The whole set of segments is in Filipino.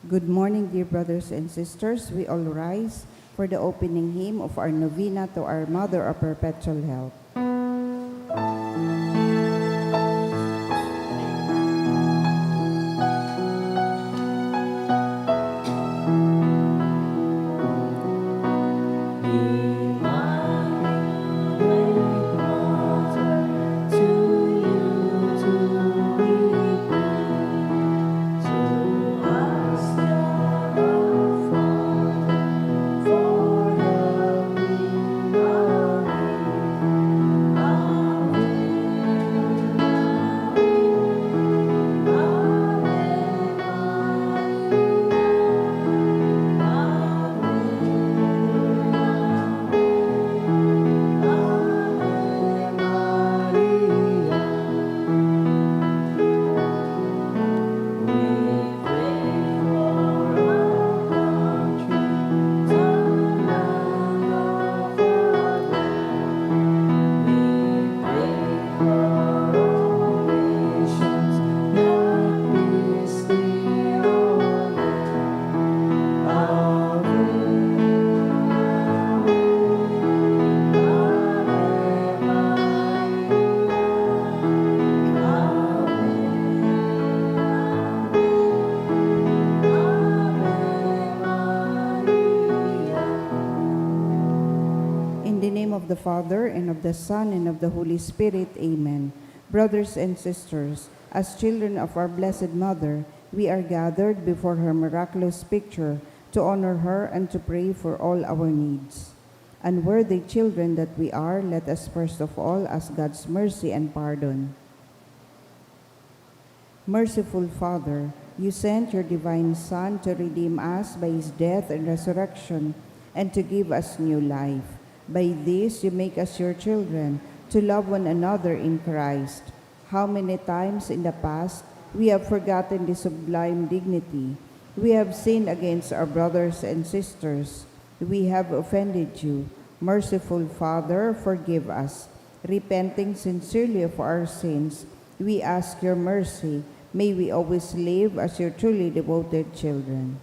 Good morning, dear brothers and sisters. We all rise for the opening hymn of our novena to our Mother of Perpetual Help. In the name of the Father, and of the Son, and of the Holy Spirit, Amen. Brothers and sisters, as children of our Blessed Mother, we are gathered before her miraculous picture to honor her and to pray for all our needs. Unworthy children that we are, let us first of all ask God's mercy and pardon. Merciful Father, you sent your divine Son to redeem us by his death and resurrection and to give us new life. By this you make us your children, to love one another in Christ. How many times in the past we have forgotten this sublime dignity. We have sinned against our brothers and sisters. We have offended you. Merciful Father, forgive us. Repenting sincerely of our sins, we ask your mercy. May we always live as your truly devoted children.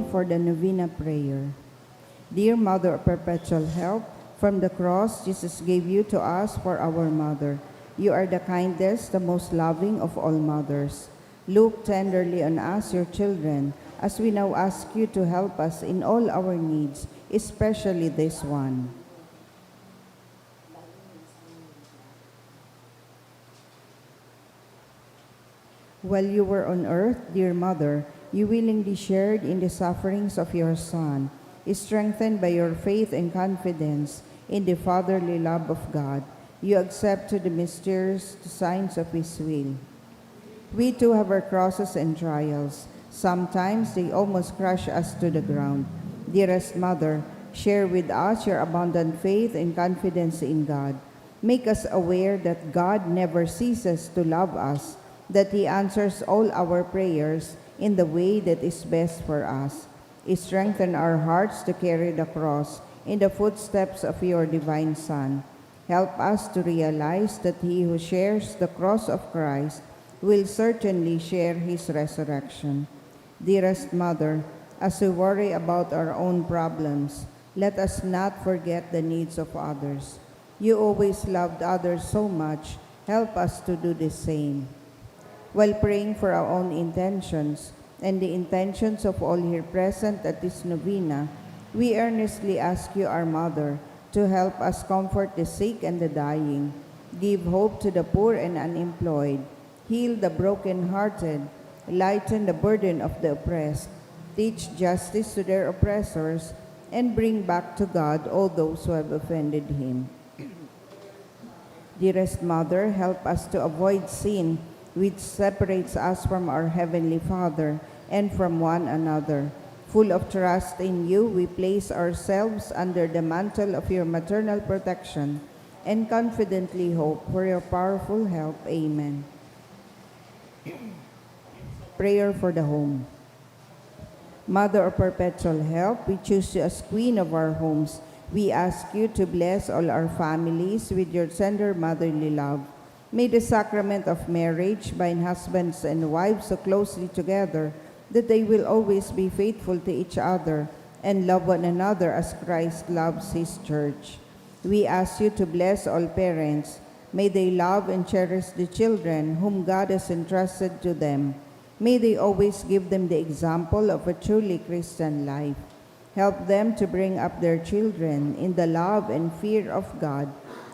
kneel for the novena prayer. Dear Mother of Perpetual Help, from the cross Jesus gave you to us for our mother. You are the kindest, the most loving of all mothers. Look tenderly on us, your children, as we now ask you to help us in all our needs, especially this one. While you were on earth, dear Mother, you willingly shared in the sufferings of your Son, strengthened by your faith and confidence in the fatherly love of God. You accepted the mysterious signs of His will. We too have our crosses and trials. Sometimes they almost crush us to the ground. Dearest Mother, share with us your abundant faith and confidence in God. Make us aware that God never ceases to love us, that He answers all our prayers in the way that is best for us. Strengthen our hearts to carry the cross in the footsteps of your divine Son. Help us to realize that he who shares the cross of Christ will certainly share his resurrection. Dearest Mother, as we worry about our own problems, let us not forget the needs of others. You always loved others so much. Help us to do the same. While praying for our own intentions and the intentions of all here present at this novena, we earnestly ask you, our Mother, to help us comfort the sick and the dying, give hope to the poor and unemployed, heal the brokenhearted, lighten the burden of the oppressed, teach justice to their oppressors, and bring back to God all those who have offended Him. Dearest Mother, help us to avoid sin, which separates us from our Heavenly Father and from one another. Full of trust in you, we place ourselves under the mantle of your maternal protection and confidently hope for your powerful help. Amen. Prayer for the home. Mother of perpetual help, we choose you as Queen of our homes. We ask you to bless all our families with your tender motherly love. May the sacrament of marriage bind husbands and wives so closely together that they will always be faithful to each other and love one another as Christ loves His church. We ask you to bless all parents. May they love and cherish the children whom God has entrusted to them. May they always give them the example of a truly Christian life. Help them to bring up their children in the love and fear of God.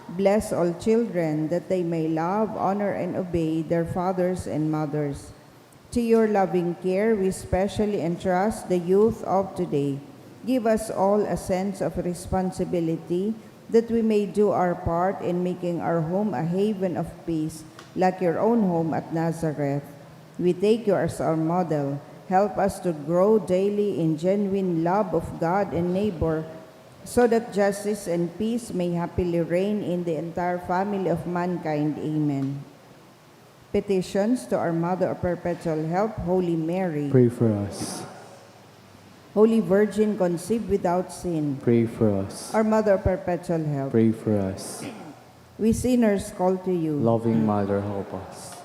Bless all children that they may love, honor, and obey their fathers and mothers. To your loving care, we specially entrust the youth of today. Give us all a sense of responsibility that we may do our part in making our home a haven of peace, like your own home at Nazareth. We take you as our model. Help us to grow daily in genuine love of God and neighbor, so that justice and peace may happily reign in the entire family of mankind. Amen. Petitions to our Mother of Perpetual Help, Holy Mary. Pray for us. Holy Virgin conceived without sin. Pray for us. Our Mother of Perpetual Help. Pray for us. We sinners call to you. Loving Mother, help us.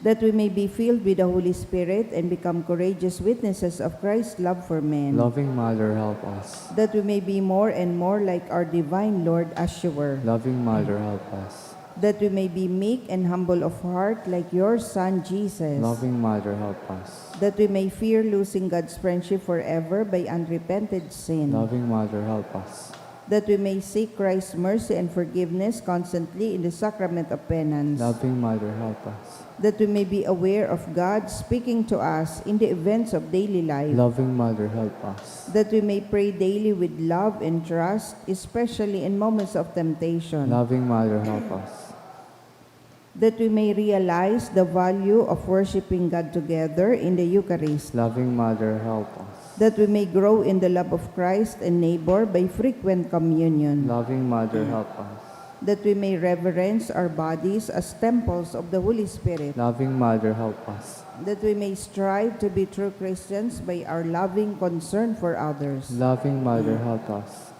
That we may be filled with the Holy Spirit and become courageous witnesses of Christ's love for men. Loving Mother, help us. That we may be more and more like our divine Lord as you were. Loving Mother, help us. That we may be meek and humble of heart like your Son Jesus. Loving Mother, help us. That we may fear losing God's friendship forever by unrepented sin. Loving Mother, help us. That we may seek Christ's mercy and forgiveness constantly in the sacrament of penance. Loving Mother, help us. That we may be aware of God speaking to us in the events of daily life. Loving Mother, help us. That we may pray daily with love and trust, especially in moments of temptation. Loving Mother, help us. That we may realize the value of worshiping God together in the Eucharist. Loving Mother, help us. That we may grow in the love of Christ and neighbor by frequent communion. Loving Mother, help us. That we may reverence our bodies as temples of the Holy Spirit. Loving Mother, help us. That we may strive to be true Christians by our loving concern for others. Loving Mother, help us.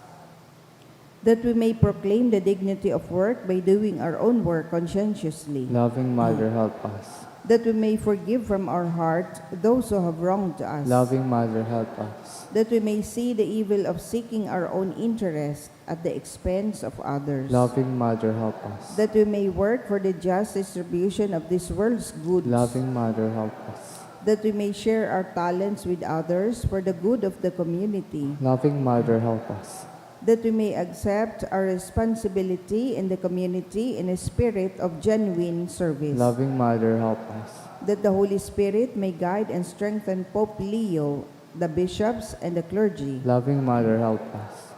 That we may proclaim the dignity of work by doing our own work conscientiously. Loving Mother, help us. that we may forgive from our heart those who have wronged us, Loving Mother, help us. that we may see the evil of seeking our own interest at the expense of others, Loving Mother, help us. that we may work for the just distribution of this world's goods, Loving Mother, help us. that we may share our talents with others for the good of the community, Loving Mother, help us. that we may accept our responsibility in the community in a spirit of genuine service, Loving Mother, help us. that the Holy Spirit may guide and strengthen Pope Leo, the bishops, and the clergy, Loving Mother, help us.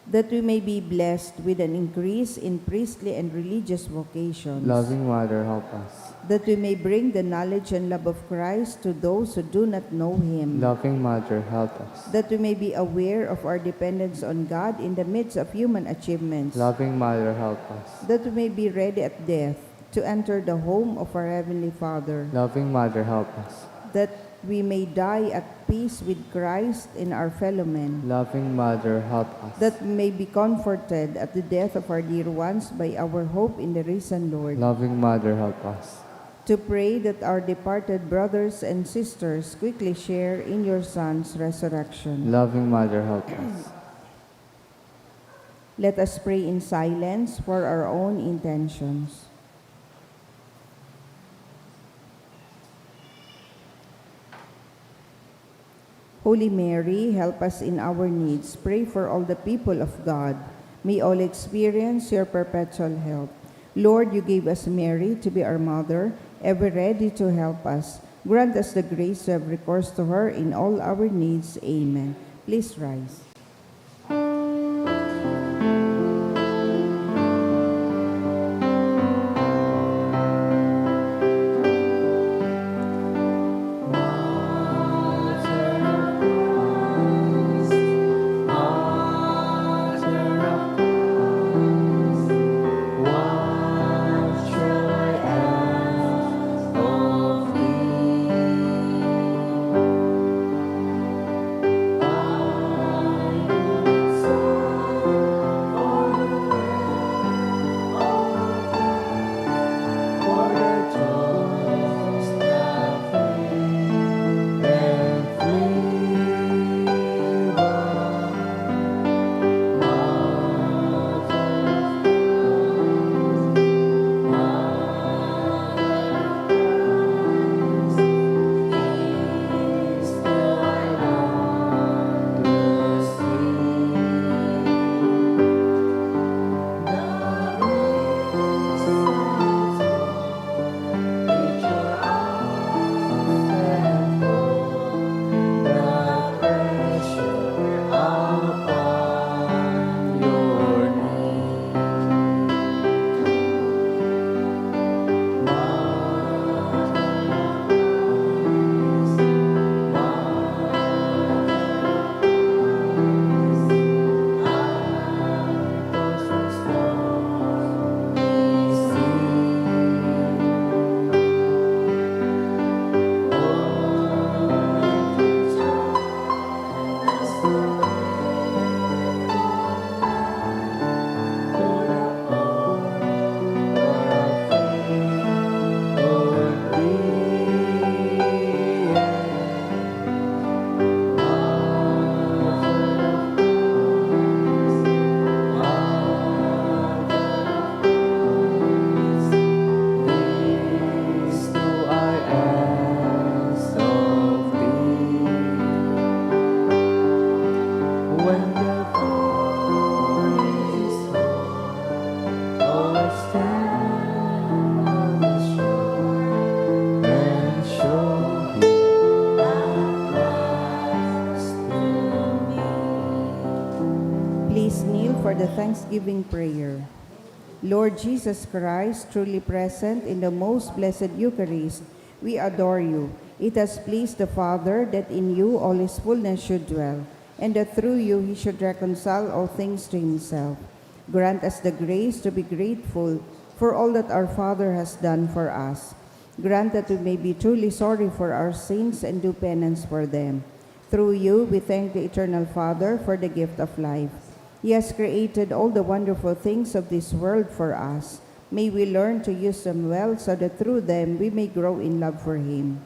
that we may be blessed with an increase in priestly and religious vocations, Loving Mother, help us. that we may bring the knowledge and love of Christ to those who do not know Him, Loving Mother, help us. that we may be aware of our dependence on God in the midst of human achievements, Loving Mother, help us. that we may be ready at death to enter the home of our Heavenly Father, Loving Mother, help us. that we may die at peace with Christ and our fellow men, Loving Mother, help us. that we may be comforted at the death of our dear ones by our hope in the risen Lord, Loving Mother, help us. to pray that our departed brothers and sisters quickly share in your Son's resurrection. Loving Mother, help us. Let us pray in silence for our own intentions. Holy Mary, help us in our needs. Pray for all the people of God. May all experience your perpetual help. Lord, you gave us Mary to be our mother, ever ready to help us. Grant us the grace to have recourse to her in all our needs. Amen. Please rise. For the Thanksgiving prayer. Lord Jesus Christ, truly present in the most blessed Eucharist, we adore you. It has pleased the Father that in you all his fullness should dwell, and that through you he should reconcile all things to himself. Grant us the grace to be grateful for all that our Father has done for us. Grant that we may be truly sorry for our sins and do penance for them. Through you, we thank the Eternal Father for the gift of life. He has created all the wonderful things of this world for us. May we learn to use them well so that through them we may grow in love for Him.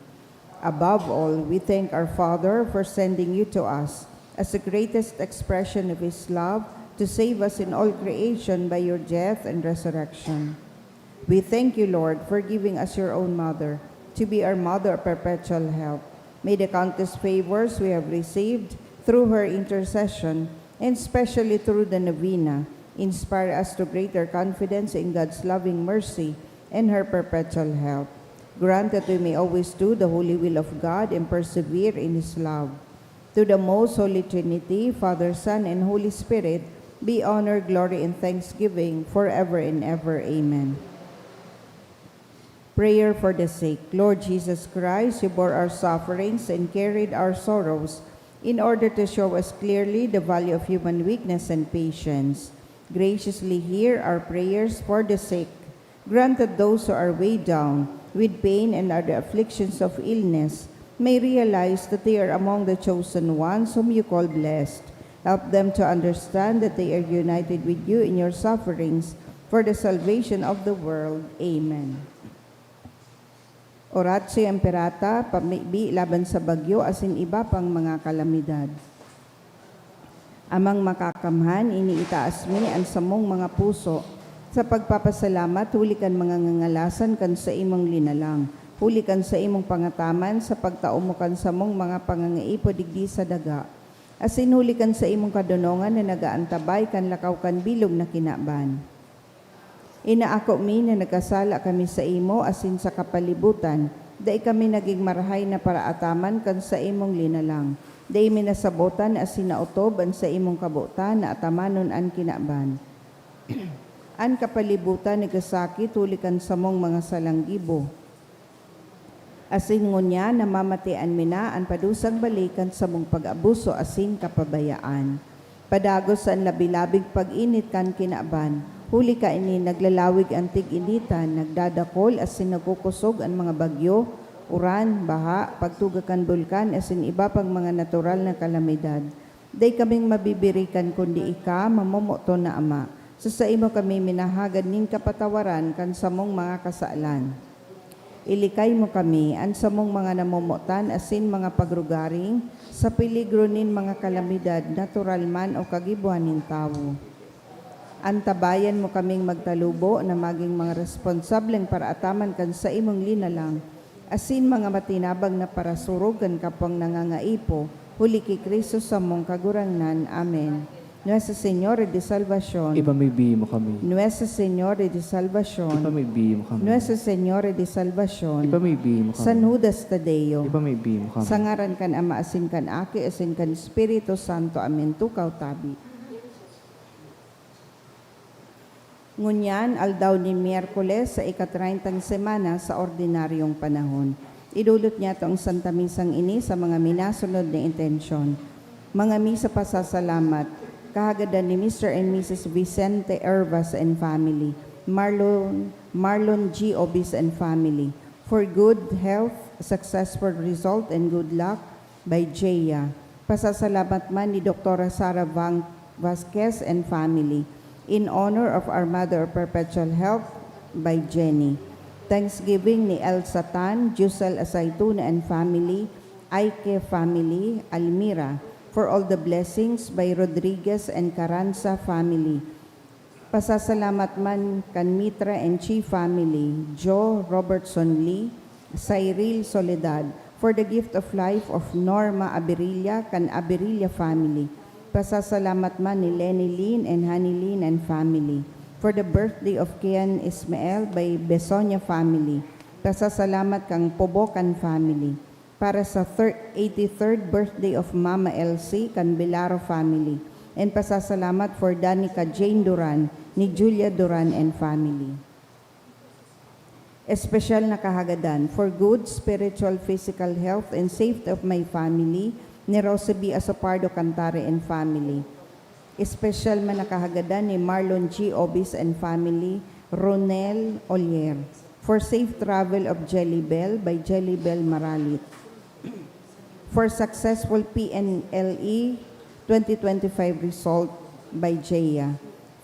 Above all, we thank our Father for sending you to us as the greatest expression of His love to save us in all creation by your death and resurrection. We thank you, Lord, for giving us your own mother, to be our mother of perpetual help. May the countless favors we have received through her intercession, and especially through the novena, inspire us to greater confidence in God's loving mercy and her perpetual help. Grant that we may always do the holy will of God and persevere in His love. To the most holy Trinity, Father, Son, and Holy Spirit, be honor, glory, and thanksgiving forever and ever. Amen. Prayer for the sick. Lord Jesus Christ, you bore our sufferings and carried our sorrows in order to show us clearly the value of human weakness and patience. Graciously hear our prayers for the sick. Grant that those who are weighed down with pain and other afflictions of illness may realize that they are among the chosen ones whom you call blessed. Help them to understand that they are united with you in your sufferings for the salvation of the world. Amen. Oratio Imperata, pamibi laban sa bagyo asin iba pang mga kalamidad. Amang makakamhan, iniitaas mi ang samong mga puso. Sa pagpapasalamat, hulikan mga ngangalasan kan sa imong linalang. Hulikan sa imong pangataman sa pagtaumukan sa mong mga pangangaipo digdi sa daga. Asin hulikan sa imong kadunongan na nagaantabay kan lakaw kan bilog na kinaban. Inaako mi na nagkasala kami sa imo asin sa kapalibutan, dai kami naging marahay na paraataman kan sa imong linalang. Dai mi nasabotan asin nautob an sa imong kabutan na atamanon an kinaban. An kapalibutan nagasakit hulikan sa mong mga salanggibo. Asin ngunya namamatian mi na an padusang balikan sa mong pag-abuso asin kapabayaan. Padagos sa labilabig pag-init kan kinaban, huli ka ini naglalawig ang tig-initan, nagdadakol asin nagkukusog ang mga bagyo, uran, baha, pagtugakan bulkan asin iba pang mga natural na kalamidad. Day kaming mabibirikan kundi ika, mamomoto na ama. Sa imo kami minahagad ning kapatawaran kan samong mga kasaalan. Ilikay mo kami an samong mga namomotan asin mga pagrugaring sa peligro nin mga kalamidad, natural man o kagibuan nin tawo. Antabayan mo kaming magtalubo na maging mga responsableng paraataman kan sa imong linalang, asin mga matinabang na parasurog kan kapwang nangangaipo, huli ki Kristo sa mong kagurangnan. Amen. Nuestra Señora de Salvación. Ipamigbi mo kami. Nuestra Señora de Salvación. Ipamigbi mo kami. Nuestra Señora de Salvación. Ipamigbi mo kami. San Judas Tadeo. Ipamigbi mo kami. Sangaran kan Ama asin kan Aki asin kan Espiritu Santo. Amen. Tukaw tabi. Ngunyan, aldaw ni Miyerkules sa ika-30 semana sa ordinaryong panahon. Idulot niya itong Santa Misang ini sa mga minasunod na intensyon. Mga misa pasasalamat, kahagadan ni Mr. and Mrs. Vicente Hervas and family, Marlon G. Obis and family, for good health, successful result, and good luck by Jaya. Pasasalamat man ni Dr. Sara Vasquez and family, in honor of our Mother of Perpetual Health by Jenny. Thanksgiving ni Elsa Tan, Jusel Asaituna and family, Aike family, Almira, for all the blessings by Rodriguez and Carranza family. Pasasalamat man kan Mitra and Chi family, Joe Robertson Lee, Cyril Soledad, for the gift of life of Norma Aberilla kan Aberilla family. Pasasalamat man ni Lenny Lynn and Honey Lynn and family, for the birthday of Kian Ismael by Besonia family. Pasasalamat kang Pobokan family. Para sa 83rd birthday of Mama Elsie kan Bilaro family. And pasasalamat for Danica Jane Duran ni Julia Duran and family. Espesyal na kahagadan for good spiritual, physical health and safety of my family ni Roseby Asopardo Cantare and family. Espesyal man na kahagadan ni Marlon G. Obis and family, Ronel Olier. For safe travel of Jelly Bell by Jelly Bell Maralit. For successful PNLE 2025 result by Jaya.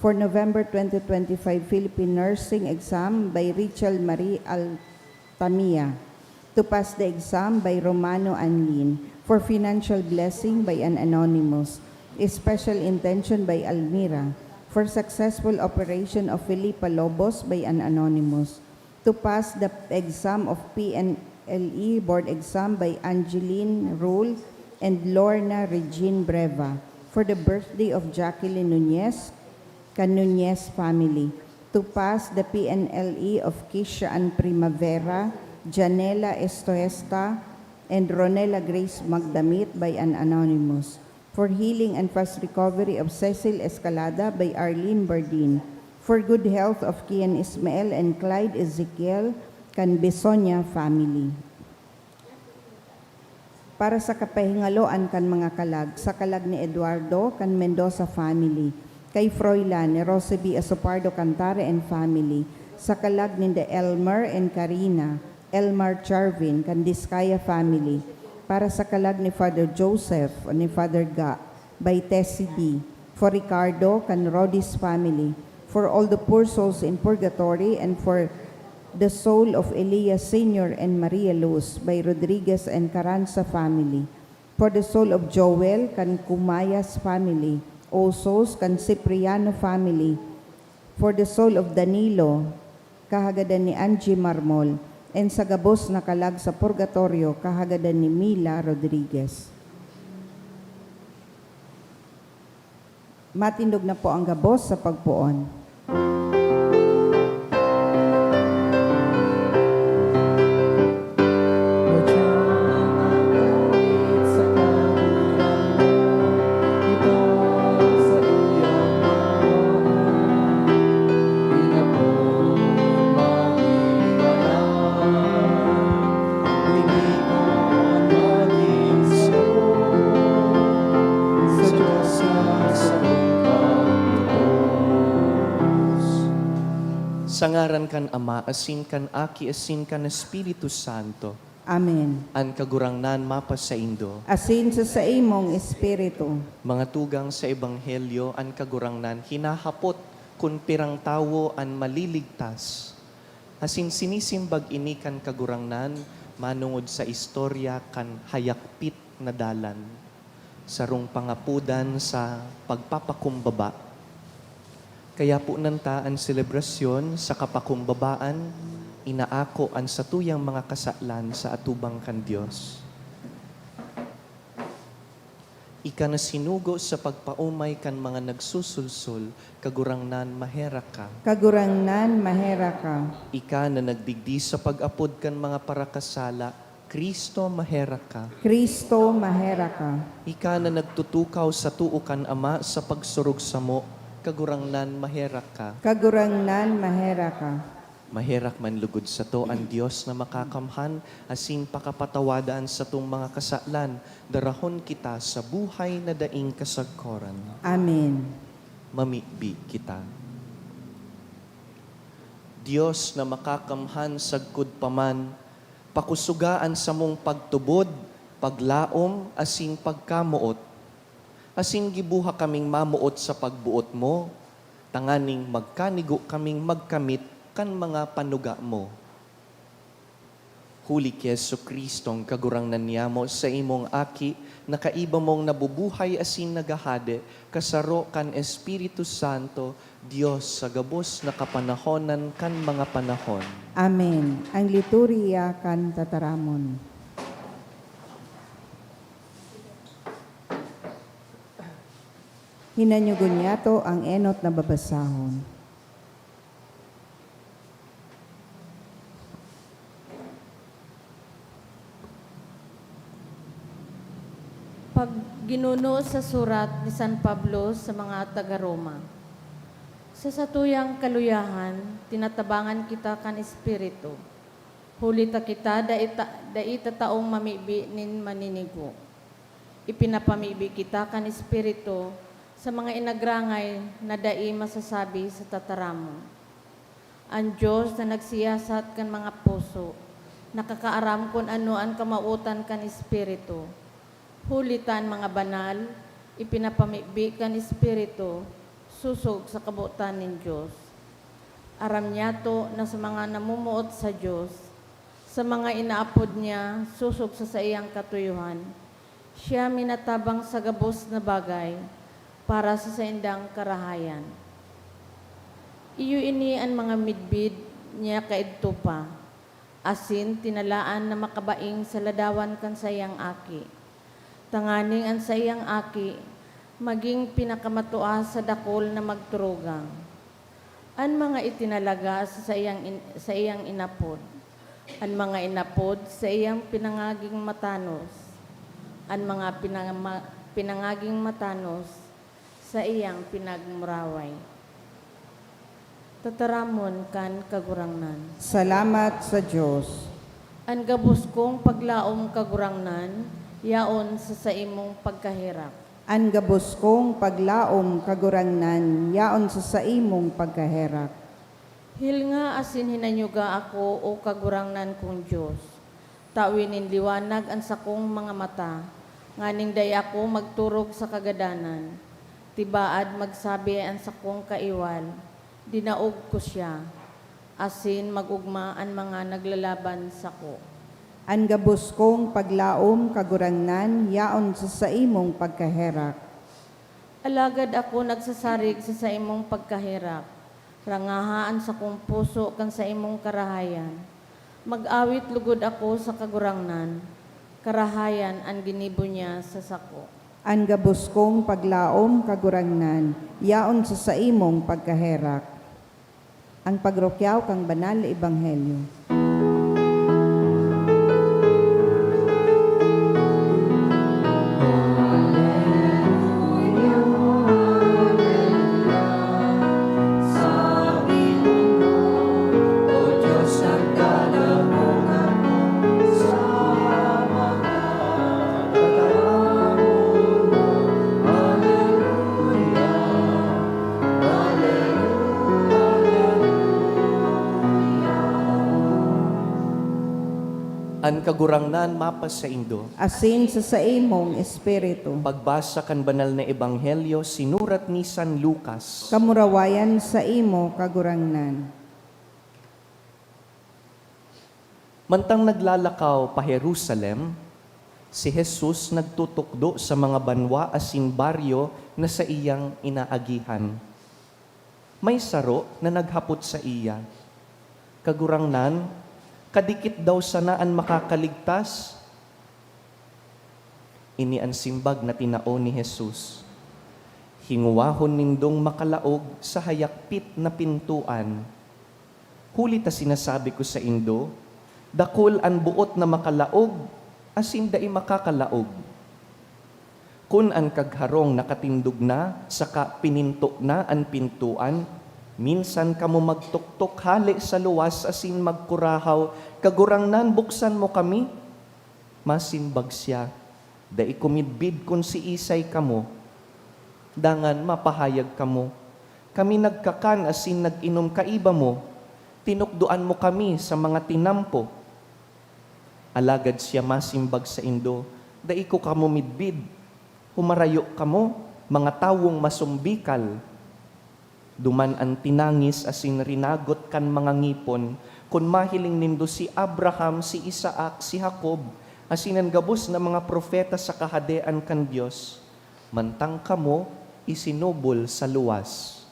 For November 2025 Philippine Nursing Exam by Richel Marie Altamia. To pass the exam by Romano Anlin. For financial blessing by an anonymous. A special intention by Almira. For successful operation of Felipa Lobos by an anonymous. To pass the exam of PNLE board exam by Angeline Rule and Lorna Regine Breva. For the birthday of Jacqueline Nunez, Canunez family. To pass the PNLE of Kisha and Primavera, Janela Estoesta, and Ronela Grace Magdamit by an anonymous. For healing and fast recovery of Cecil Escalada by Arlene Bardin. For good health of Kian Ismael and Clyde Ezekiel Canbesonia family. Para sa kapahingaloan kan mga kalag, sa kalag ni Eduardo kan Mendoza family. Kay Froilan ni Roseby Asopardo Cantare and family. Sa kalag ni Elmer and Karina, Elmar Charvin kan Diskaya family. Para sa kalag ni Father Joseph o ni Father Ga by Tessie D. For Ricardo kan Rodis family. For all the poor souls in purgatory and for the soul of Elias Sr. and Maria Luz by Rodriguez and Carranza family. For the soul of Joel kan Kumayas family. All souls kan Cipriano family. For the soul of Danilo, kahagadan ni Angie Marmol. And sa gabos na kalag sa purgatorio, kahagadan ni Mila Rodriguez. Matindog na po ang gabos sa pagpuon. Sangaran kan Ama, asin kan Aki, asin kan Espiritu Santo. Amen. An kagurangnan mapa sa Indo. Asin sa imong espiritu. Mga tugang sa Ebanghelyo, an kagurangnan hinahapot kun pirang tawo an maliligtas. Asin sinisimbag ini kan kagurangnan manungod sa istorya kan hayakpit na dalan. Sarong pangapudan sa pagpapakumbaba. Kaya po nanta ang selebrasyon sa kapakumbabaan, inaako ang satuyang mga kasalan sa atubang kan Diyos. Ika na sinugo sa pagpaumay kan mga nagsusulsul, kagurangnan mahera ka. Kagurangnan mahera ka. Ika na nagdigdi sa pag-apod kan mga parakasala, Kristo mahera ka. Kristo mahera ka. Ika na nagtutukaw sa tuukan Ama sa pagsurog sa mo, kagurangnan mahera ka. Kagurangnan mahera ka. Maherak man lugod sa to ang Diyos na makakamhan, asin pakapatawadaan sa tong mga kasalan, darahon kita sa buhay na daing kasagkoran. Amen. Mamibi kita. Diyos na makakamhan sagkud paman, pakusugaan sa mong pagtubod, paglaom, asin pagkamuot, asin gibuha kaming mamuot sa pagbuot mo, tanganing magkanigo kaming magkamit kan mga panuga mo. Huli ki Jesucristong kagurangnan niya mo sa imong aki, nakaiba mong nabubuhay asin nagahade, kasaro kan Espiritu Santo, Diyos sa gabos na kapanahonan kan mga panahon. Amen. Ang liturya kan tataramon. Hinanyugon niyato ang enot na babasahon. Pag ginuno sa surat ni San Pablo sa mga taga-Roma, sa satuyang kaluyahan, tinatabangan kita kan Espiritu. Hulita kita, daita taong mamibi nin maninigo. Ipinapamibi kita kan Espiritu, sa mga inagrangay na dai masasabi sa tataramon. Ang Diyos na nagsiyasat kan mga puso, nakakaaram kung ano ang kamautan kan Espiritu. Hulitan mga banal, ipinapamibi kan Espiritu, susog sa kabutan ng Diyos. Aram niya to na sa mga namumuot sa Diyos, sa mga inaapod niya, susog sa iyang katuyuhan, siya minatabang sa gabos na bagay para sa saindang karahayan. Iyo ini ang mga midbid niya kaidto pa, asin tinalaan na makabaing sa ladawan kan sayang aki. Tanganing ang sayang aki, maging pinakamatuwa sa dakol na magturugang. An mga itinalaga sa iyang inapod, an mga inapod sa iyang pinangaging matanos, an mga pinangaging matanos sa iyang pinagmuraway. Tataramon kan kagurangnan. Salamat sa Diyos. An gabos kong paglaom kagurangnan, yaon sa imong pagkahirap. An gabos kong paglaom kagurangnan, yaon sa imong pagkaherap. Hil nga asin hinanyuga ako o kagurangnan kong Diyos. Tawinin liwanag ang sakong mga mata, nganing day ako magturog sa kagadanan. Tibaad magsabi ang sakong kaiwal, dinaog ko siya, asin magugma ang mga naglalaban sako. An gabos kong paglaom kagurangnan, yaon sa imong pagkaherap. Alagad ako nagsasarig sa imong pagkahirap, rangahaan sa kong puso kan sa imong karahayan. Mag-awit lugod ako sa kagurangnan, karahayan ang ginibo niya sa sako. An gabos kong paglaom kagurangnan, yaon sa imong pagkaherap. Ang pagrokyaw kang banal na ebanghelyo. An kagurangnan mapas sa Indo. Asin sa imong espiritu. Pagbasa kan banal na ebanghelyo sinurat ni San Lucas. Kamurawayan sa imo kagurangnan. Mantang naglalakaw pa Jerusalem, si Jesus nagtutukdo sa mga banwa asin baryo na sa iyang inaagihan. May saro na naghapot sa iya. Kagurangnan, kadikit daw sanaan makakaligtas. Ini ang simbag na tinao ni Jesus. Hinguwahon nindong makalaog sa hayakpit na pintuan. Huli ta sinasabi ko sa Indo, dakol ang buot na makalaog, asin dai makakalaog. Kun ang kagharong nakatindog na, saka pininto na ang pintuan, minsan kamo magtuktok hali sa luwas asin magkurahaw, kagurangnan buksan mo kami. Masimbag siya, dai kumidbid kun si isay kamo, dangan mapahayag kamo. Kami nagkakan asin nag-inom kaiba mo, tinukduan mo kami sa mga tinampo. Alagad siya masimbag sa Indo, dai ko kamo midbid, humarayo kamo, mga tawong masumbikal. Duman ang tinangis asin rinagot kan mga ngipon, kun mahiling nindo si Abraham, si Isaac, si Jacob, asin ang gabos na mga propeta sa kahadean kan Dios, mantang kamo isinubol sa luwas.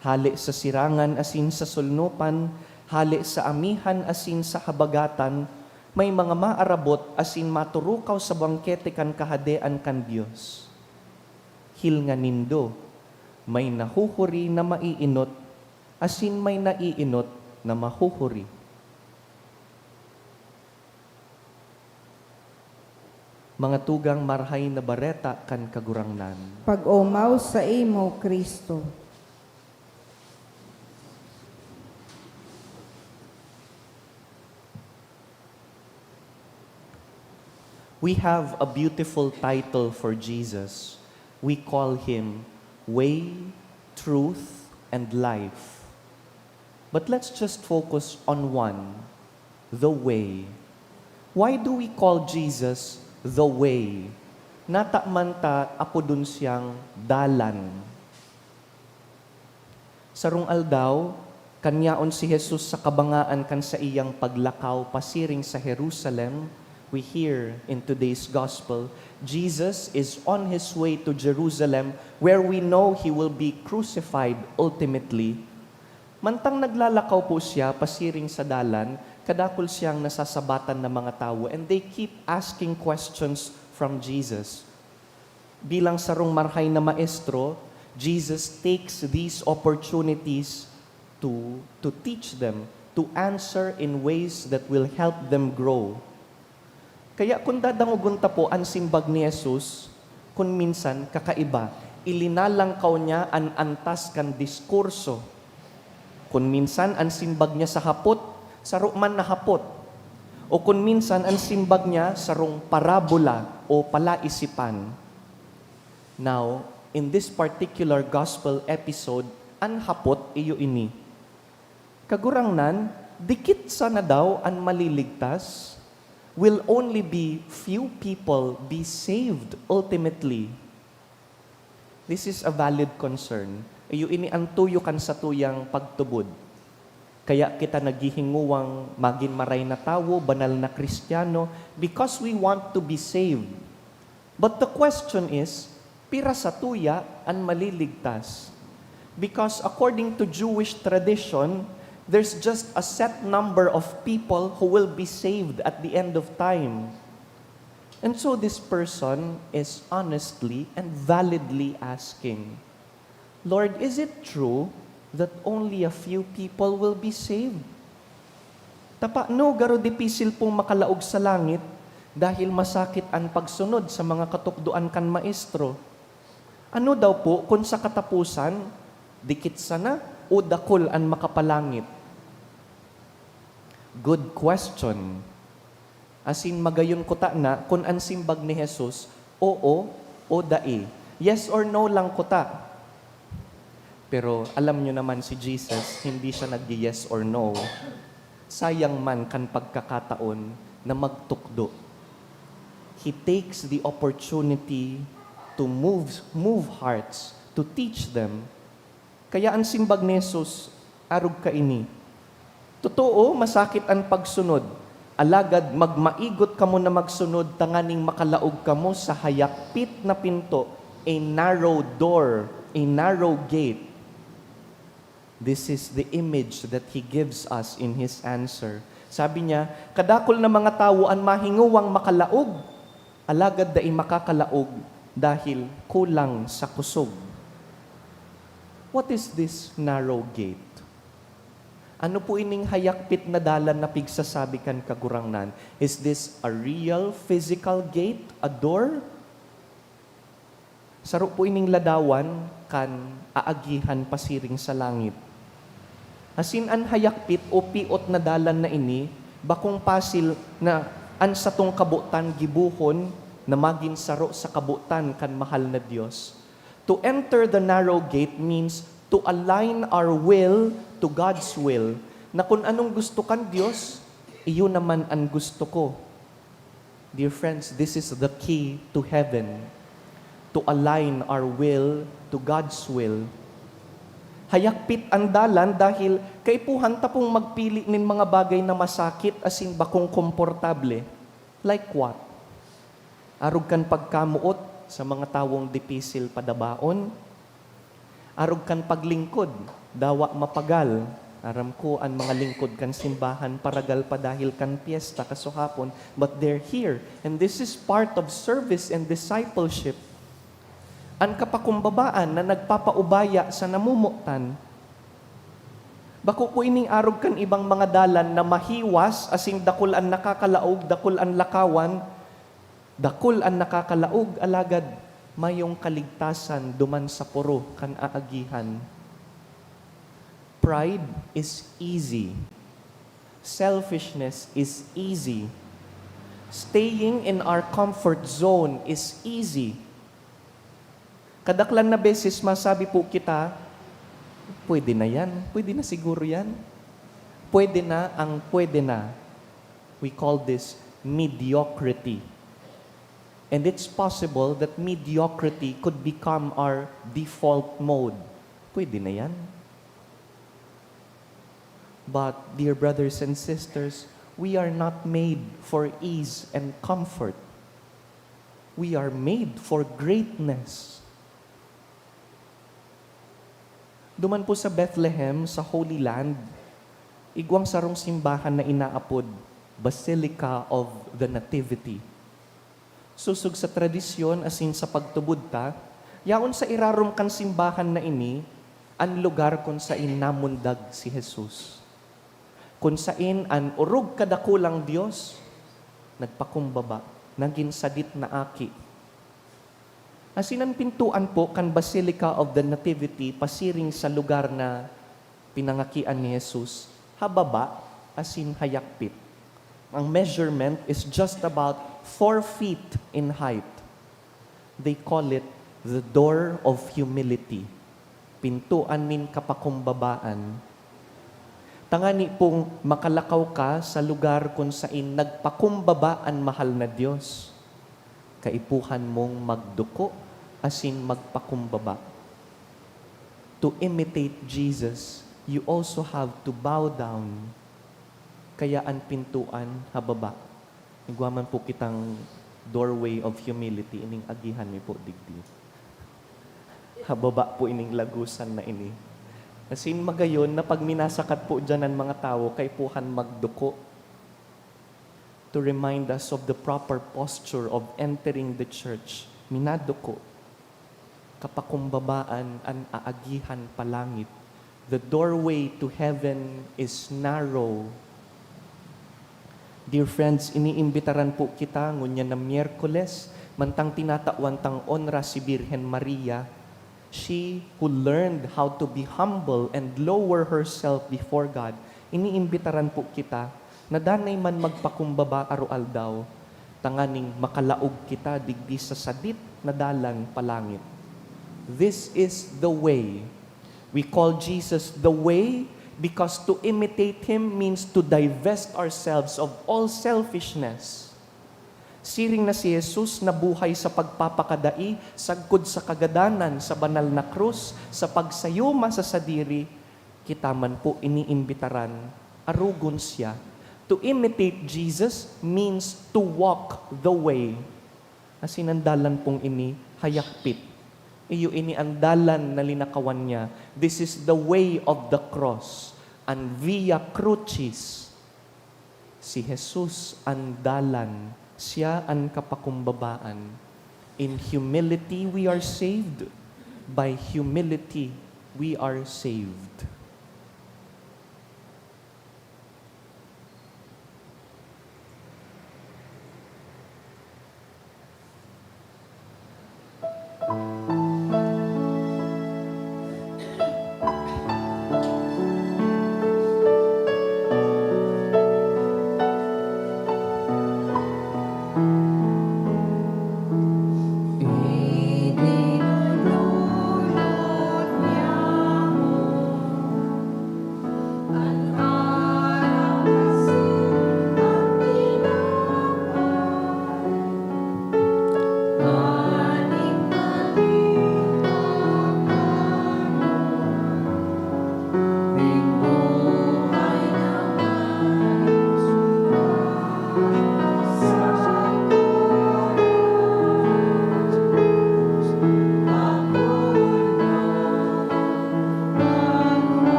Hali sa sirangan asin sa sulnupan, hali sa amihan asin sa habagatan, may mga maarabot asin maturukaw sa bangkete kan kahadean kan Dios. Hil nga nindo, may nahuhuri na maiinot, asin may naiinot na mahuhuri. Mga tugang marhay na bareta kan kagurangnan. Pag-umaw sa imo, Kristo. We have a beautiful title for Jesus. We call Him Way, Truth, and Life. But let's just focus on one, the way. Why do we call Jesus the way? Natakman ta apo dun siyang dalan. Sarong aldaw, kanyaon si Jesus sa kabangaan kan sa iyang paglakaw pasiring sa Jerusalem. We hear in today's gospel, Jesus is on his way to Jerusalem where we know he will be crucified ultimately. Mantang naglalakaw po siya pasiring sa dalan, kadakol siyang nasasabatan ng mga tao and they keep asking questions from Jesus. Bilang sarong marhay na maestro, Jesus takes these opportunities to teach them, to answer in ways that will help them grow. Kaya kung dadangugon ta po ang simbag ni Jesus, kung minsan kakaiba, ilinalangkaw niya ang antas kan diskurso. Kung minsan ang simbag niya sa hapot, saro man na hapot. O kung minsan ang simbag niya sarong parabola o palaisipan. Now, in this particular gospel episode, ang hapot iyo ini. Kagurangnan, dikit sana daw ang maliligtas, will only be few people be saved ultimately. This is a valid concern. Iyo ini ang tuyo kan sa tuyang pagtubod. Kaya kita naghihinguwang maging maray na tawo, banal na Kristiyano, because we want to be saved. But the question is, pira sa tuya ang maliligtas? Because according to Jewish tradition, there's just a set number of people who will be saved at the end of time. And so this person is honestly and validly asking, Lord, is it true that only a few people will be saved? Tapano garo dipisil pong makalaog sa langit dahil masakit ang pagsunod sa mga katukduan kan maestro. Ano daw po kung sa katapusan, dikit sana o dakol ang makapalangit? Good question. Asin magayon ko ta na kung ang simbag ni Jesus, oo o dae. Yes or no lang ko ta. Pero alam nyo naman si Jesus, hindi siya nag-yes or no. Sayang man kan pagkakataon na magtukdo. He takes the opportunity to move hearts, to teach them. Kaya ang simbag ni Jesus, arog ka ini. Totoo, masakit ang pagsunod. Alagad, magmaigot kamo na magsunod, tanganing makalaog kamo sa hayakpit na pinto, a narrow door, a narrow gate. This is the image that He gives us in His answer. Sabi niya, kadakol na mga tao ang mahinguwang makalaog, alagad dai makakalaog dahil kulang sa kusog. What is this narrow gate? Ano po ining hayakpit na dalan na pigsasabi kan kagurangnan? Is this a real physical gate, a door? Saro po ining ladawan kan aagihan pasiring sa langit. Asin an hayakpit o piot na dalan na ini, bakong pasil na an sa tong kabutan gibuhon na maging saro sa kabutan kan mahal na Diyos. To enter the narrow gate means to align our will to God's will, na kung anong gusto kan Diyos, iyo naman ang gusto ko. Dear friends, this is the key to heaven, to align our will to God's will. Hayakpit ang dalan dahil kaipuhan ta pong magpili nin mga bagay na masakit asin bakong komportable. Like what? Arog kan pagkamuot sa mga tawong dipisil padabaon. Arog kan paglingkod, dawa mapagal. Aram ko ang mga lingkod kan simbahan paragal pa dahil kan piyesta kasuhapon, but they're here. And this is part of service and discipleship. Ang kapakumbabaan na nagpapaubaya sa namumutan. Bako po ining arog kan ibang mga dalan na mahiwas, asing dakol ang nakakalaog, dakol ang lakawan, dakol ang nakakalaog, alagad mayong kaligtasan duman sa puro kan aagihan. Pride is easy. Selfishness is easy. Staying in our comfort zone is easy. Kadaklan na beses masabi po kita, pwede na yan, pwede na siguro yan. Pwede na ang pwede na. We call this mediocrity. And it's possible that mediocrity could become our default mode. Pwede na yan. But, dear brothers and sisters, we are not made for ease and comfort. We are made for greatness. Duman po sa Bethlehem, sa Holy Land, igwang sarong simbahan na inaapod, Basilica of the Nativity. Susug sa tradisyon asin sa pagtubod ta, yaon sa irarom kan simbahan na ini, ang lugar kung saan namundag si Jesus. Kung saan ang urog kadakulang Diyos, nagpakumbaba, naging sadit na aki. Asin ang pintuan po kan Basilica of the Nativity, pasiring sa lugar na pinangakian ni Jesus, hababa, asin hayakpit. Ang measurement is just about 4 feet in height. They call it the door of humility. Pintuan nin kapakumbabaan. Tangani pong makalakaw ka sa lugar kung saan nagpakumbaba ang mahal na Diyos. Kaipuhan mong magduko, asin magpakumbaba. To imitate Jesus, you also have to bow down. Kaya ang pintuan, hababa. Igwaman po kitang doorway of humility, ining agihan mi po digdi. Hababa po ining lagusan na ini. Asin magayon na pag minasakat po dyan ang mga tao, kay puhan magduko. To remind us of the proper posture of entering the church. Minaduko. Kapakumbabaan ang aagihan palangit. The doorway to heaven is narrow. Dear friends, iniimbitaran po kita ngunya na Miyerkules, mantang tinatawan tang onra si Birhen Maria, she who learned how to be humble and lower herself before God. Iniimbitaran po kita na danay man magpakumbaba arual daw, tanganing makalaog kita digdi sa sadit na dalan palangit. This is the way. We call Jesus the way because to imitate Him means to divest ourselves of all selfishness. Siring na si Jesus na buhay sa pagpapakadai, sagkod sa kagadanan sa banal na krus, sa pagsayuma sa sadiri, kita man po iniimbitaran, arugon siya. To imitate Jesus means to walk the way. Asinandalan pong ini, hayakpit. Iyo ini ang dalan na linakawan niya. This is the way of the cross. Ang via crucis. Si Jesus ang dalan. Siya ang kapakumbabaan. In humility, we are saved. By humility, we are saved.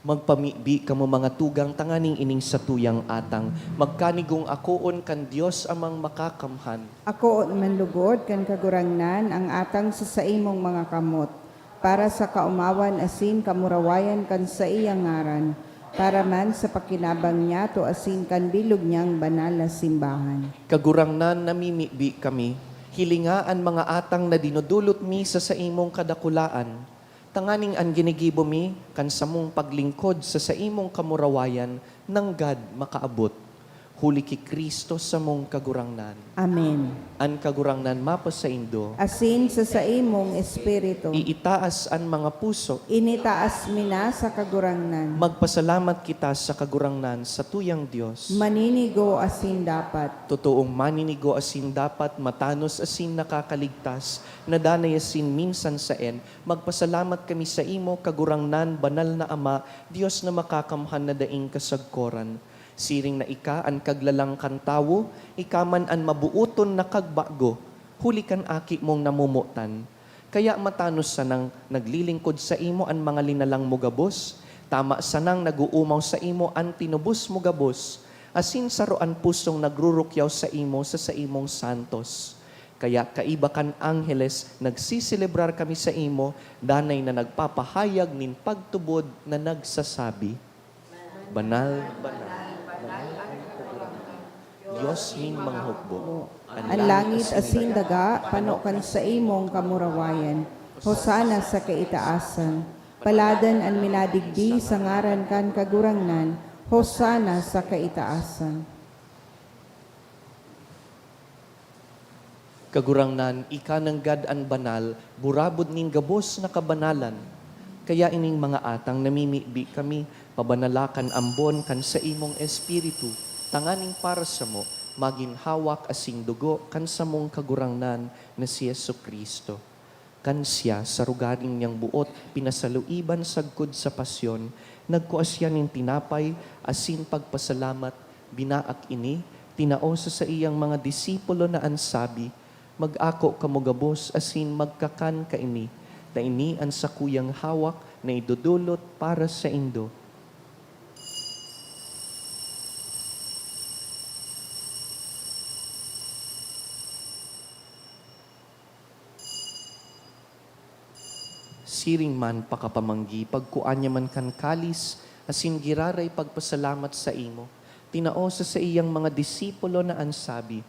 Magpamibi kamo mga tugang tanganing ining sa tuyang atang. Magkanigong akoon kan Dios amang makakamhan. Ako manlugod kan kagurangnan ang atang sa saimong mga kamot, para sa kaumawan asin kamurawayan kan sa iyang ngaran, para man sa pakinabang niya to asin kan bilog niyang banal na simbahan. Kagurangnan namimibi kami, hilingaan mga atang na dinudulot mi sa imong kadakulaan. Tanganing ang ginigibo mi, kan samong paglingkod sa imong kamurawayan, ng God makaabot. Huli ki Kristo sa mong kagurangnan. Amen. An kagurangnan mapa sa Indo, Asin sa imong espiritu, iitaas an mga puso, initaas mina sa kagurangnan. magpasalamat kita sa kagurangnan sa tuyang Diyos. Maninigo asin dapat. Totoong maninigo asin dapat, matanos asin nakakaligtas, nadanay asin minsan sa magpasalamat kami sa imo, kagurangnan, banal na Ama, Diyos na makakamhan na daing kasagkoran. Siring na ika, an kaglalang kantawo, ikaman an mabuuton na kagbago, huli kan aki mong namumutan. Kaya matanos sanang naglilingkod sa imo an mga linalang mo gabos, tama sanang naguumaw sa imo an tinubos mo gabos, asin saroan pusong nagrurukyaw sa imo sa imong santos. Kaya kaiba kan angheles, nagsiselebrar kami sa imo, danay na nagpapahayag nin pagtubod na nagsasabi, Banal, banal, Diyos ning manghukbo. Ang langit asin daga, panokan sa imong kamurawayan. Hosana sa kaitaasan. Paladan ang minadigdi sa ngaran kan kagurangnan. Hosana sa kaitaasan. Kagurangnan, ika ng God an banal, burabod ning gabos na kabanalan. Kaya ining mga atang namimibi kami, pabanalakan ambon kan sa imong espiritu, tanganing para sa mo, maging hawak asing dugo kan sa mong kagurangnan na si Jesucristo. Kan siya sa rugaring niyang buot, pinasaluiban sagkod sa pasyon, nagkuasya ning tinapay, asin pagpasalamat, binaak ini, tinao sa iyang mga disipulo na ansabi, mag-ako kamugabos asin magkakan ka ini, na ini ang sakuyang hawak na idudulot para sa Indo. Siring man pakapamanggi, pagkuanya man kan kalis, asin giraray pagpasalamat sa imo. Tinao sa iyang mga disipulo na ansabi,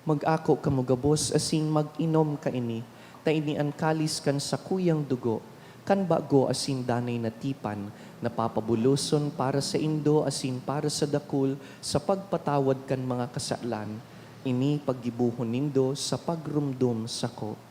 mag-ako kamugabos asin mag-inom ka ini, ta ini ang kalis kan sa kuyang dugo, kan bago asin danay na tipan, napapabuluson para sa Indo asin para sa dakul, sa pagpatawad kan mga kasalan, ini paggibuhon nindo sa pagrumdum sako.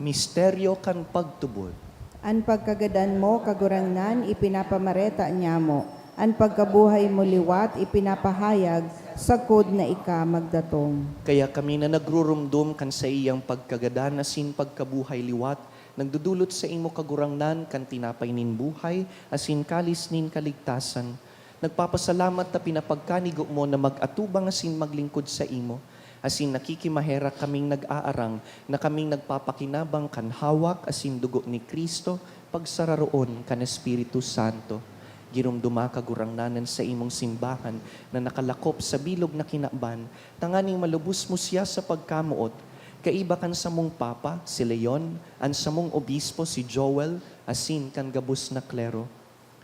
Misteryo kan pagtubod. Ang pagkagadan mo, kagurangnan, ipinapamareta niya mo. Ang pagkabuhay mo liwat, ipinapahayag, sakod na ika magdatong. Kaya kami na nagrurumdum kan sa iyang pagkagadan asin pagkabuhay liwat, nagdudulot sa imo kagurangnan kan tinapay nin buhay, asin kalis nin kaligtasan. Nagpapasalamat na pinapagkanigo mo na mag-atubang asin maglingkod sa imo, asin nakikimahera kaming nag-aarang na kaming nagpapakinabang kan hawak asin dugo ni Kristo pagsararoon kan Espiritu Santo. Girumduma kagurangnanan sa imong simbahan na nakalakop sa bilog na kinaban, tanganing malubos mo siya sa pagkamuot. Kaiba kan sa mong Papa, si Leon, an sa mong Obispo, si Joel, asin kan gabos na klero.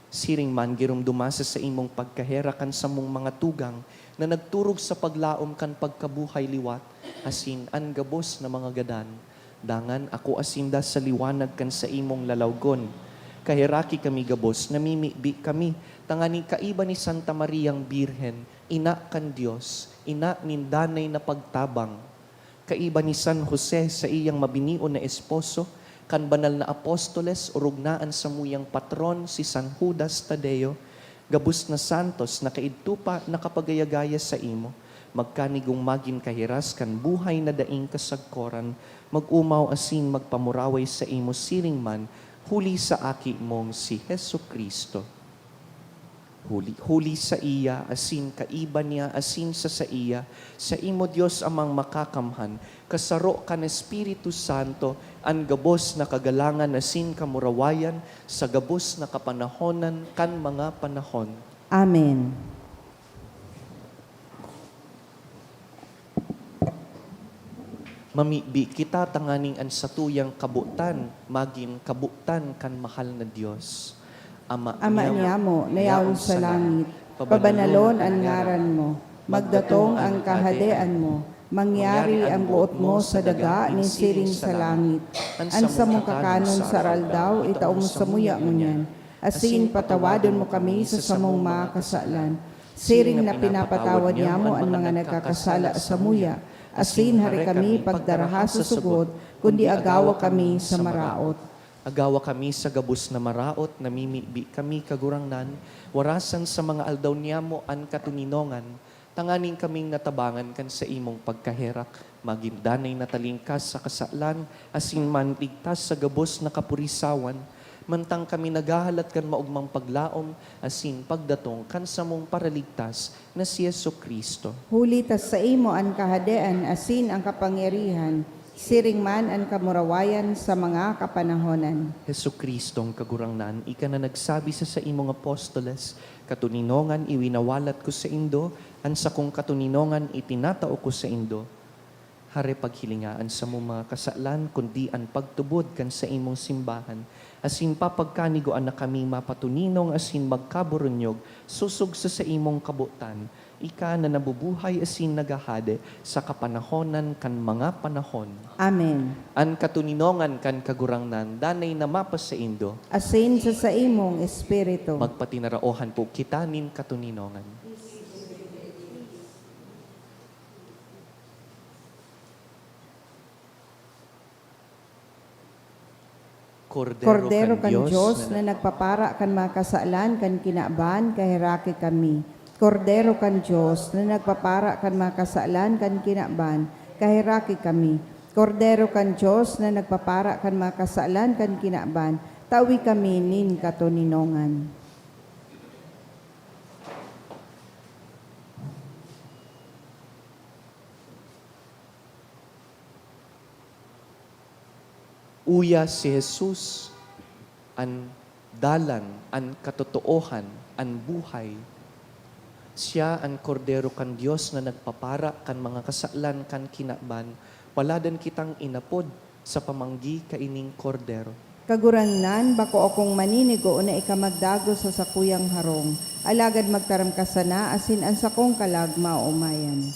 Siring man girumduma sa imong pagkahera kan sa mong mga tugang, na nagturog sa paglaom kan pagkabuhay liwat, asin an gabos na mga gadan. Dangan ako asinda sa liwanag kan sa imong lalawgon. Kahiraki kami gabos, namimibi kami, tangani kaiba ni Santa Mariang Birhen, ina kan Dios, ina nindanay na pagtabang. Kaiba ni San Jose sa iyang mabinion na esposo, kan banal na apostoles, urugnaan sa muyang patron si San Judas Tadeo, gabus na santos na kaidtupa nakapagayagaya sa imo, magkanigong magin kahiras kan buhay na daing kasagkoran, mag-umaw asin magpamuraway sa imo siring man, huli sa aki mong si Jesucristo. Huli sa iya, asin kaiba niya, asin sa iya, sa imo Dios amang makakamhan, kasaro kan Espiritu Santo, ang gabos na kagalangan asin kamurawayan, sa gabos na kapanahonan kan mga panahon. Amen. Mamibi kita tanganing an satuyang kabutan, maging kabutan kan mahal na Dios. Ama niyamo, nayaon sa langit, pabanalon ang ngaran mo, magdatong ang kahadean mo, mangyari ang buot mo sa daga ni siring sa langit. Ansa mong kakanon sa aldaw, itaong sa muya ngunyan. Asin patawadon mo kami sa samong mga kasalan. Siring na pinapatawad niya mo ang mga nagkakasala sa muya. Asin hari kami pagdaraha sa sugod, kundi agawa kami sa maraot. Agawa kami sa gabus na maraot, namimibi kami kagurangnan, warasan sa mga aldaw niya mo an katuninongan, tanganing kaming natabangan kan sa imong pagkaherak, magimdanay natalingkas sa kasalan, asin man ligtas sa gabos na kapurisawan, mantang kami nagahalat kan maugmang paglaom, asin pagdatong kan sa mong paraligtas na si Yesu Kristo. Huli tas sa imo ang kahadean, asin ang kapangyarihan, siring man ang kamurawayan sa mga kapanahonan. Yesu Kristong kagurangnan, ika na nagsabi sa imong apostoles, katuninongan iwinawalat ko sa indo, an sa kong katuninongan itinatao ko sa indo. Hare paghilingaan sa mong mga kasalan, kundi ang pagtubod kan sa imong simbahan. Asin papagkanigoan na kami mapatuninong asin magkaburunyog, susog sa imong kabutan. Ika na nabubuhay asin nagahade sa kapanahonan kan mga panahon. Amen. An katuninongan kan kagurangnan, danay na mapas sa indo, Asin sa imong espiritu. magpatinaraohan po kita nin katuninongan. Kordero kan Diyos na nagpapara kan mga kasalan kan kinaban, kahiraki kami. Kordero kan Diyos na nagpapara kan mga kasalan kan kinaban, kahiraki kami. Kordero kan Diyos na nagpapara kan mga kasalan kan kinaban, tawi kami nin katuninongan. Uya si Jesus, an dalan, an katotoohan, an buhay. Siya ang kordero kan Diyos na nagpapara kan mga kasalan kan kinaban, waladan kitang inapod sa pamanggi kaining kordero. Kagurangnan, bako akong maninigo na ikamagdago sa sakuyang harong, alagad magtaram ka sana, asin ang sakong kalag maumayan.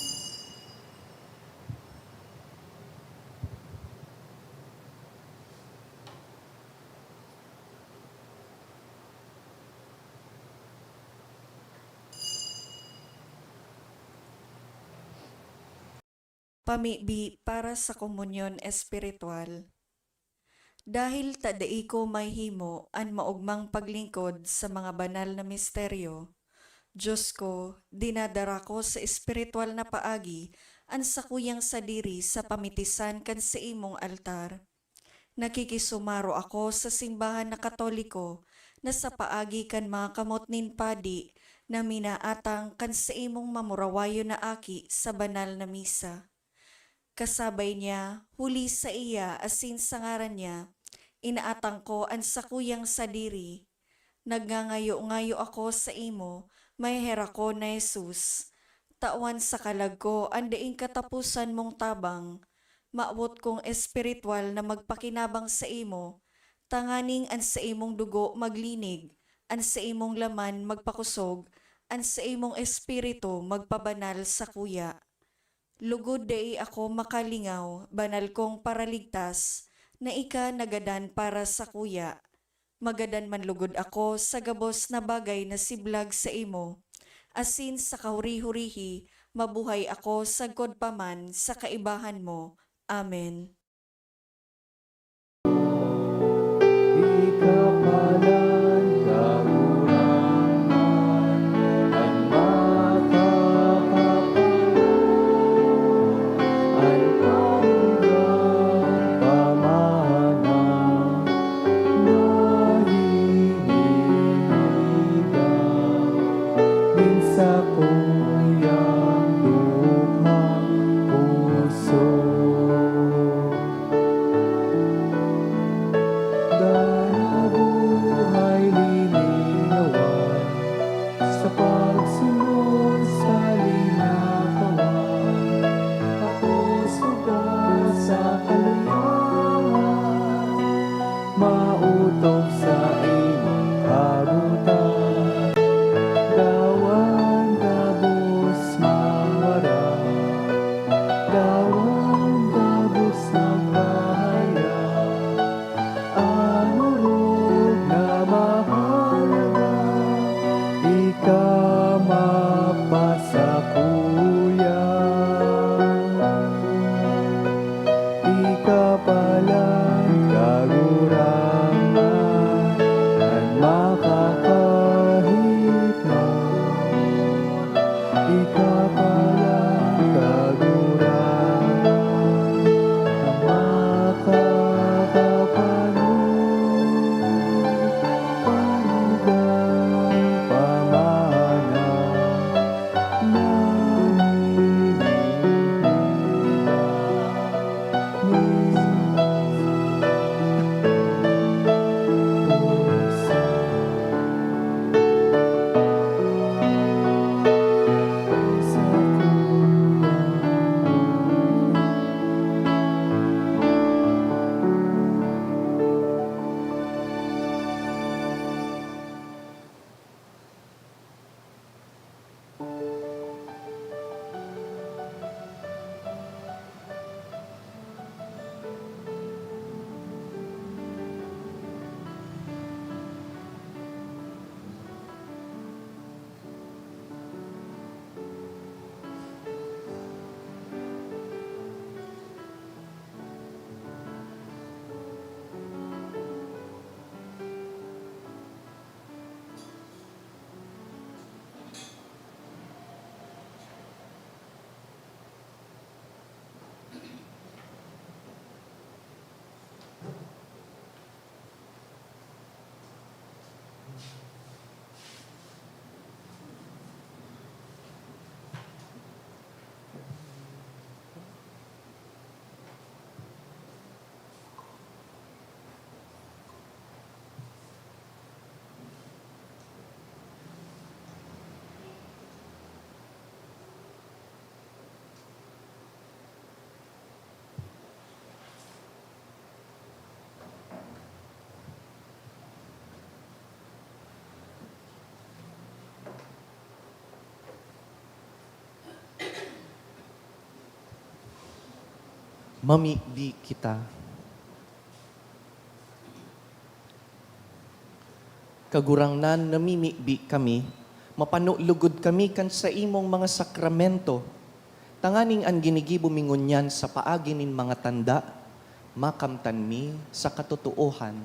Pamibi para sa komunyon espiritual. Dahil tadai ko may himo an maugmang paglingkod sa mga banal na misteryo, Diyos ko, dinadara ko sa espiritual na paagi an sakuyang sadiri sa pamitisan kan sa imong altar. Nakikisumaro ako sa simbahan na Katoliko na sa paagi kan mga kamot nin padi na minaatang kan sa imong mamurawayo na aki sa banal na misa. Kasabay niya, huli sa iya asin sa ngaran niya, inaatang ko ang sakuyang sadiri. Nagngangayo-ngayo ako sa imo, may hera ko na Jesus. Tawan sa kalag ko, ang daing katapusan mong tabang. Maawot kong espiritual na magpakinabang sa imo, tanganing an sa imong dugo maglinig, an sa imong laman magpakusog, an sa imong espiritu magpabanal sa kuya. Lugod dai ako makalingaw, banal kong paraligtas, na ika nagadan para sa kuya. Magadan man lugod ako sa gabos na bagay na siblag sa imo. Asin sa kahuri-hurihi, mabuhay ako sa godpaman sa kaibahan mo. Amen. Ikapalan kagurangan, ang makakapalan, ang hanggang pamana, nahihiligaw, minsa kuyang dukhang puso. Mamigdi kita. Kagurangnan namimigdi kami, mapanulugod kami kan sa imong mga sakramento. Tanganing ang ginigibumingon yan sa paagi nin mga tanda, makamtan mi sa katotohan.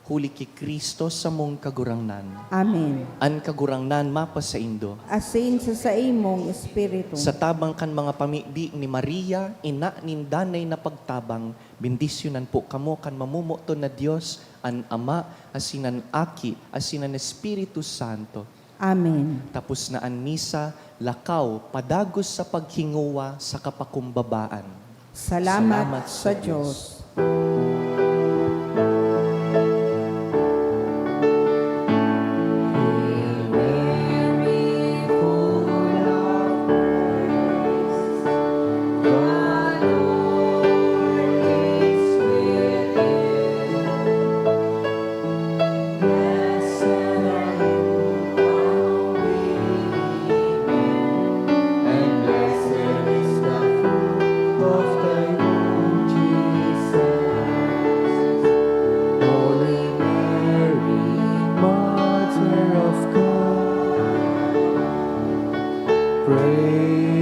Huli ki Kristo sa mong kagurangnan. Amen. An kagurangnan mapa sa indo. Asin sa imong espiritu. Sa tabang kan mga pamigdi ni Maria, ina nin danay na pagtabang, bendisyonan po kamo kan mamumuto na Dios, an Ama, asinan Aki, asinan Espiritu Santo. Amen. Tapos na an misa, lakaw, padagos sa paghinguwa sa kapakumbabaan. Salamat sa Diyos. Pray